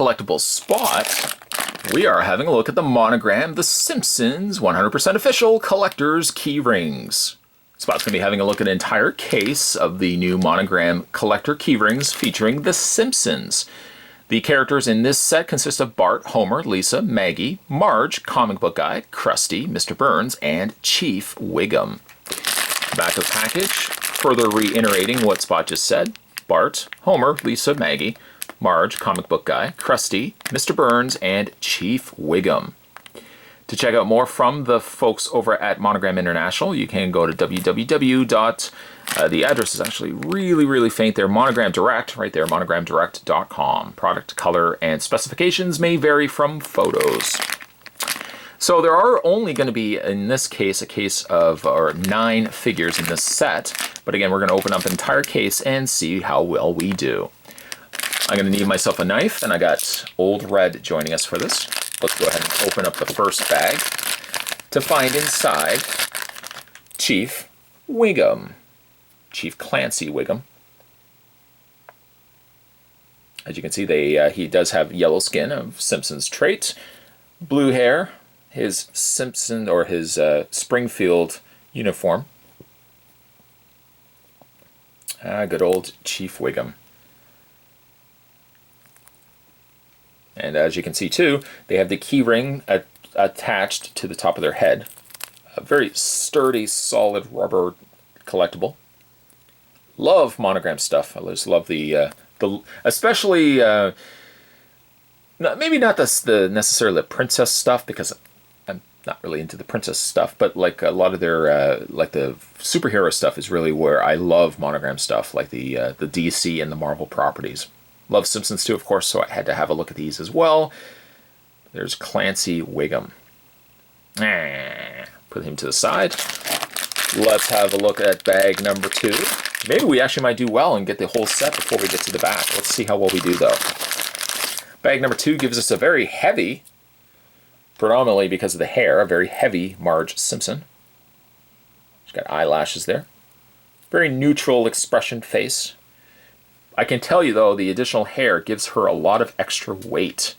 collectible spot, we are having a look at the Monogram The Simpsons 100% official collector's key rings. Spot's going to be having a look at an entire case of the new Monogram collector key rings featuring The Simpsons. The characters in this set consist of Bart, Homer, Lisa, Maggie, Marge, Comic Book Guy, Krusty, Mr. Burns, and Chief Wiggum. Back of the package, further reiterating what Spot just said. Bart, Homer, Lisa, Maggie, Marge, Comic Book Guy, Krusty, Mr. Burns, and Chief Wiggum. To check out more from the folks over at Monogram International, you can go to the address is actually really faint there, Monogram Direct, right there, monogramdirect.com. Product, color, and specifications may vary from photos. So there are only going to be, in this case, a case of 9 figures in this set. But again, we're going to open up an entire case and see how well we do. I'm going to need myself a knife, and I got Old Red joining us for this. Let's go ahead and open up the first bag to find inside Chief Wiggum. Chief Clancy Wiggum. As you can see, he does have yellow skin of Simpsons trait, blue hair, his Simpson or his Springfield uniform. Good old Chief Wiggum. And as you can see too, they have the key ring attached to the top of their head. A very sturdy, solid rubber collectible. Love Monogram stuff. I just love the especially maybe not the necessarily the princess stuff, because I'm not really into the princess stuff, but like a lot of their like the superhero stuff is really where I love Monogram stuff, like the DC and the Marvel properties. Love Simpsons too, of course, so I had to have a look at these as well. There's Clancy Wiggum. Put him to the side. Let's have a look at bag number 2. Maybe we actually might do well and get the whole set before we get to the back. Let's see how well we do, though. Bag number 2 gives us a very heavy, predominantly because of the hair, a very heavy Marge Simpson. She's got eyelashes there. Very neutral expression face. I can tell you, though, the additional hair gives her a lot of extra weight.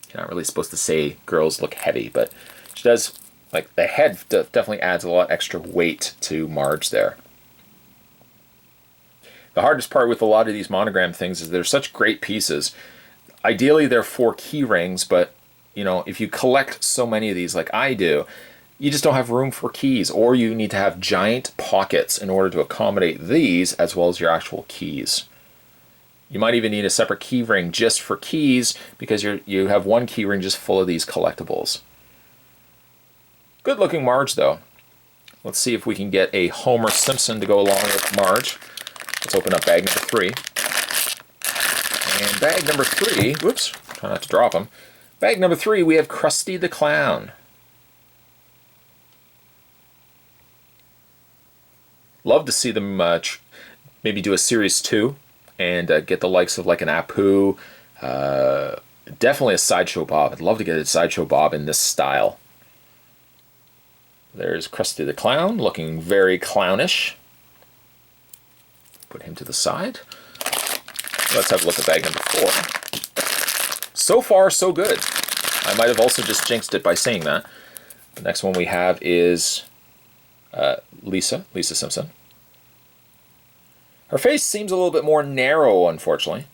You're not really supposed to say girls look heavy, but she does, like, the head definitely adds a lot extra weight to Marge there. The hardest part with a lot of these Monogram things is they're such great pieces. Ideally, they're 4 key rings, but, you know, if you collect so many of these like I do, you just don't have room for keys, or you need to have giant pockets in order to accommodate these as well as your actual keys. You might even need a separate key ring just for keys, because you have one key ring just full of these collectibles. Good looking Marge, though. Let's see if we can get a Homer Simpson to go along with Marge. Let's open up bag number 3. And bag number 3, whoops, try not to drop them. Bag number 3, we have Krusty the Clown. Love to see them maybe do a series 2. And get the likes of like an Apu, definitely a Sideshow Bob. I'd love to get a Sideshow Bob in this style. There's Krusty the Clown, looking very clownish. Put him to the side. Let's have a look at bag number 4. So far, so good. I might have also just jinxed it by saying that. The next one we have is Lisa Simpson. Her face seems a little bit more narrow, unfortunately.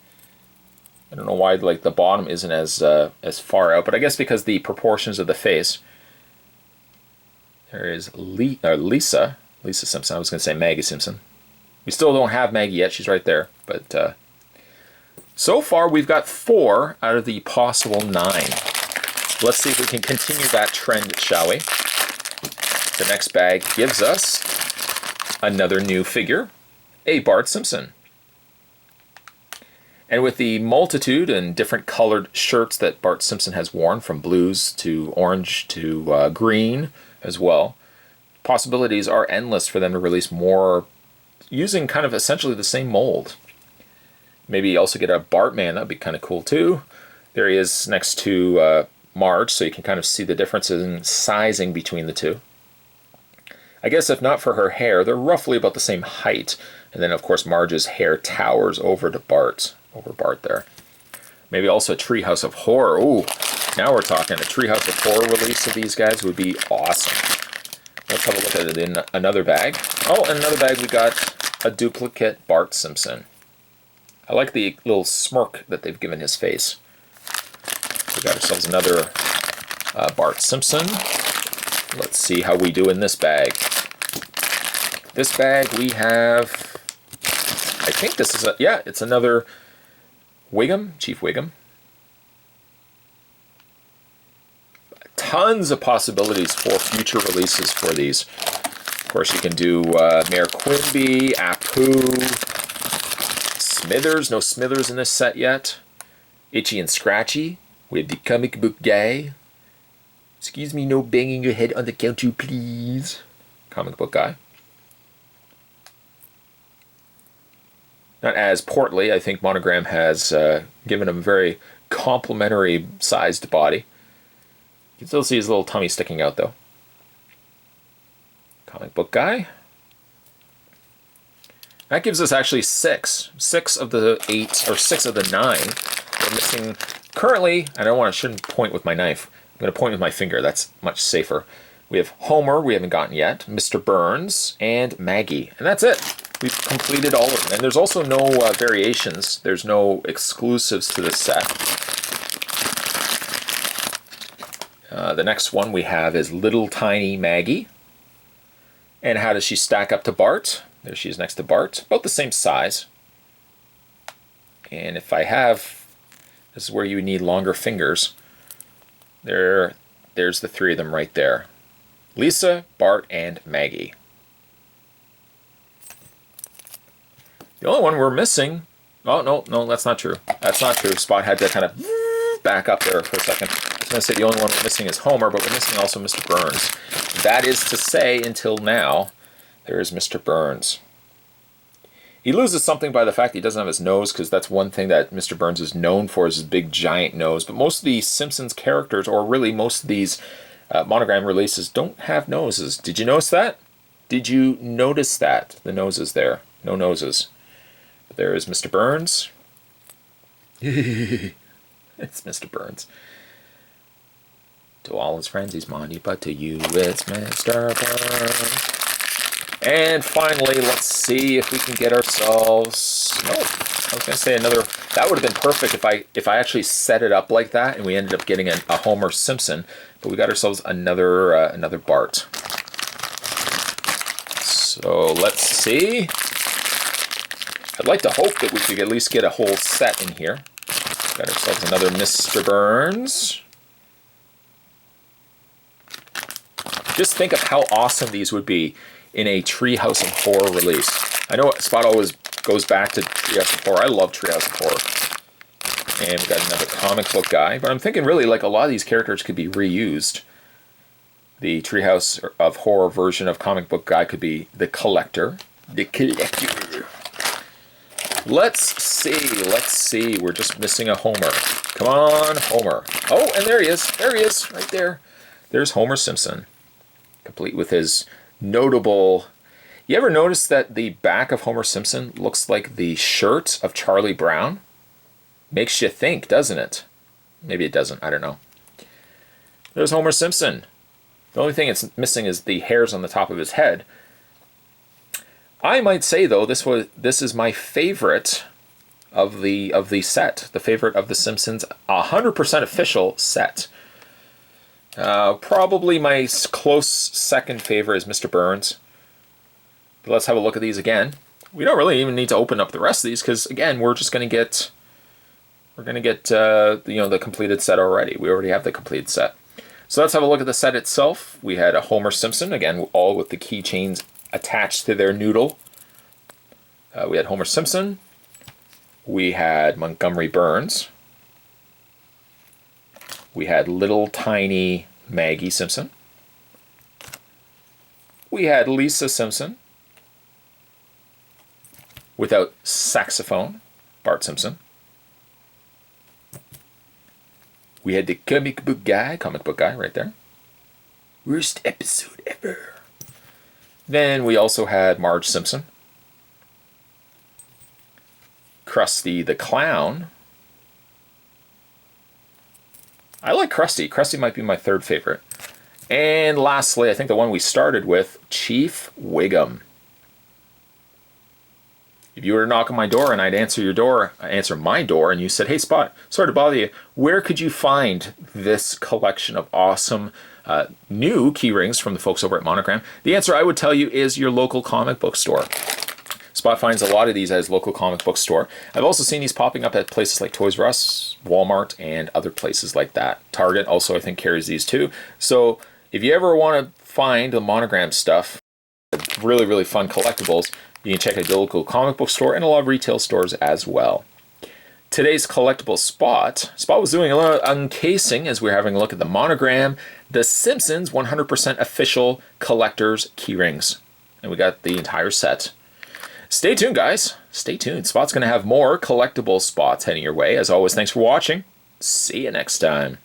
I don't know why, like, the bottom isn't as far out, but I guess because the proportions of the face. There is Lisa Simpson. I was going to say Maggie Simpson. We still don't have Maggie yet. She's right there. But so far, we've got 4 out of the possible 9. Let's see if we can continue that trend, shall we? The next bag gives us another new figure. A Bart Simpson. And with the multitude and different colored shirts that Bart Simpson has worn, from blues to orange to green as well, possibilities are endless for them to release more using kind of essentially the same mold. Maybe also get a Bartman, that'd be kind of cool too. There he is next to Marge, so you can kind of see the differences in sizing between the two. I guess if not for her hair, they're roughly about the same height. And then, of course, Marge's hair towers over Bart there. Maybe also a Treehouse of Horror. Ooh, now we're talking. A Treehouse of Horror release of these guys would be awesome. Let's have a look at it in another bag. Oh, in another bag we got a duplicate Bart Simpson. I like the little smirk that they've given his face. We got ourselves another Bart Simpson. Let's see how we do in this bag. This bag we have, I think this is it's another Wiggum, Chief Wiggum. Tons of possibilities for future releases for these. Of course, you can do Mayor Quimby, Apu, Smithers. No Smithers in this set yet. Itchy and Scratchy. We have the comic book guy. Excuse me, no banging your head on the counter, please. Comic book guy. Not as portly. I think Monogram has given him a very complimentary sized body. You can still see his little tummy sticking out though. Comic book guy. That gives us actually 6. 6 of the 8, or 6 of the 9. We're missing currently, I shouldn't point with my knife. I'm going to point with my finger. That's much safer. We have Homer, we haven't gotten yet, Mr. Burns, and Maggie. And that's it. We've completed all of them. And there's also no variations. There's no exclusives to this set. The next one we have is Little Tiny Maggie. And how does she stack up to Bart? There she is next to Bart. About the same size. And if I have, this is where you need longer fingers. There's the 3 of them right there. Lisa, Bart, and Maggie. The only one we're missing... Oh, no, that's not true. That's not true. Spot had to kind of back up there for a second. I was going to say the only one we're missing is Homer, but we're missing also Mr. Burns. That is to say, until now, there is Mr. Burns. He loses something by the fact that he doesn't have his nose, because that's one thing that Mr. Burns is known for, is his big giant nose. But most of the Simpsons characters, or really most of these Monogram releases, don't have noses. Did you notice that? Did you notice that? The noses there. No noses. But there is Mr. Burns. It's Mr. Burns. To all his friends, he's money, but to you, it's Mr. Burns. And finally, let's see if we can get ourselves... Oh, I was going to say another... That would have been perfect if I actually set it up like that and we ended up getting a Homer Simpson. But we got ourselves another Bart. So let's see. I'd like to hope that we could at least get a whole set in here. Got ourselves another Mr. Burns. Just think of how awesome these would be in a Treehouse of Horror release. I know Spot always goes back to Treehouse of Horror. I love Treehouse of Horror. And we got another comic book guy. But I'm thinking really like a lot of these characters could be reused. The Treehouse of Horror version of comic book guy could be the Collector. The Collector. Let's see. We're just missing a Homer. Come on, Homer. Oh, and there he is. There he is, right there. There's Homer Simpson. Complete with his notable... You ever notice that the back of Homer Simpson looks like the shirt of Charlie Brown? Makes you think, doesn't it? Maybe it doesn't. I don't know. There's Homer Simpson. The only thing it's missing is the hairs on the top of his head. I might say, though, this is my favorite of the set. The favorite of the Simpsons 100% official set. Probably my close second favorite is Mr. Burns. But let's have a look at these again. We don't really even need to open up the rest of these because again, we're just going to get the completed set already. We already have the completed set. So let's have a look at the set itself. We had a Homer Simpson, again, all with the keychains attached to their noodle. We had Homer Simpson. We had Montgomery Burns. We had Little Tiny Maggie Simpson. We had Lisa Simpson. Without saxophone, Bart Simpson. We had the comic book guy right there. Worst episode ever. Then we also had Marge Simpson. Krusty the Clown. I like Krusty. Krusty might be my third favorite. And lastly, I think the one we started with, Chief Wiggum. If you were to knock on my door and I'd answer my door, and you said, "Hey Spot, sorry to bother you, where could you find this collection of awesome new key rings from the folks over at Monogram?" The answer I would tell you is your local comic book store. Spot finds a lot of these at his local comic book store. I've also seen these popping up at places like Toys R Us, Walmart, and other places like that. Target also, I think, carries these too. So if you ever want to find the Monogram stuff, really, really fun collectibles, you can check out your local comic book store and a lot of retail stores as well. Today's collectible Spot was doing a lot of uncasing as we were having a look at the Monogram, the Simpsons 100% official collector's keyrings. And we got the entire set. Stay tuned, guys. Stay tuned. Spot's going to have more collectible Spots heading your way. As always, thanks for watching. See you next time.